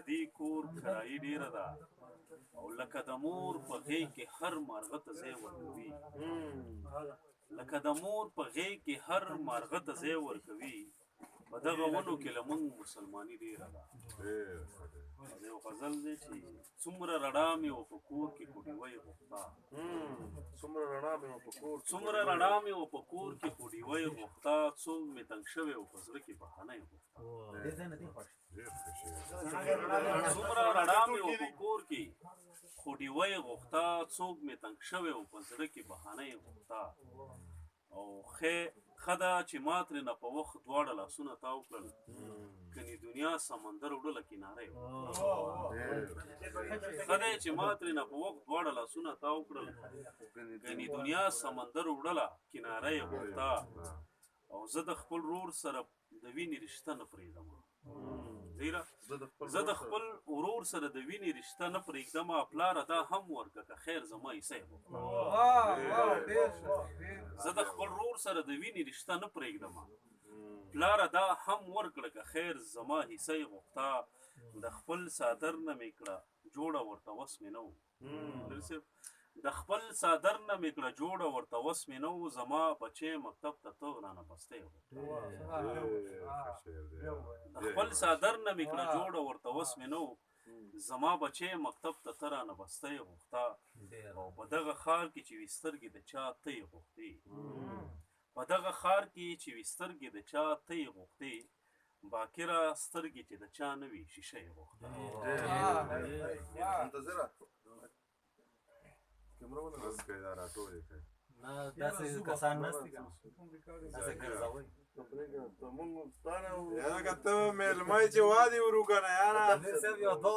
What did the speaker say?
دې کور کرایي ډیره ده او لکه د مور په غېږ کې هر مارغه ته ځای ورکوي لکه د مور په غېږ کې هر مارغه ته ځای ورکوي په دغه ونو کې له موږ مسلماني ډیره ده یو غزل دی چې څومره رڼا مې و په کور کې خو ډیوه یې غوښته څومره رڼا مې و په کور کې خو ډیوه یې غوښته څوک مې تنګ شوی و په زړه کې بهانه یې غوښته څومره رڼا مې و په کور کې خو ډیوه یې غوښته څوک مې تنګ شوی و په زړه کې بهانه یې غوښته او ښه ده چې ما ترېنه په وخت دواړه لاسونه تاو کړل کني دنیا سمندر وړله کناره یې ښه دی چې ما ترېنه په وخت دواړه لاسونه تاو کړل کني دنیا سمندر وړله کناره یې غوښته او زه د خپل ورور سره د وینې رشته نه پرېږدم زه د خپل ورور سره د وینې رشته نه پرېږدم پلاره دا هم ورکه که خیر زما حصه یې غوښته زه د خپل ورور سره د وینې رشته نه پرېږدم پلاره دا هم ورکړه که خیر زما حصه یې غوښته د خپل څادر نه مې کړه جوړه ورته وس مې نه و د خپل څادر نه مې کړه جوړه ورته وس مې نه و زما بچی مکتب ته ته رانه بسته یې غوښته د خپل څادر نه مې کړه جوړه ورته وس مې نه و زما بچی مکتب ته ته رانه بسته یې غوښته او په دغه ښار کې چې وي سترګې د چا ته یې غوښتې په دغه ښار کې چې وي سترګې د چا ته یې غوښتې باکره سترګې چې د چا نه وي شیشه یې غوښته داسې کسان نستی که داسې ګرځوئ لکه ته مېلمه یې چې واده یې ورو که نه یاره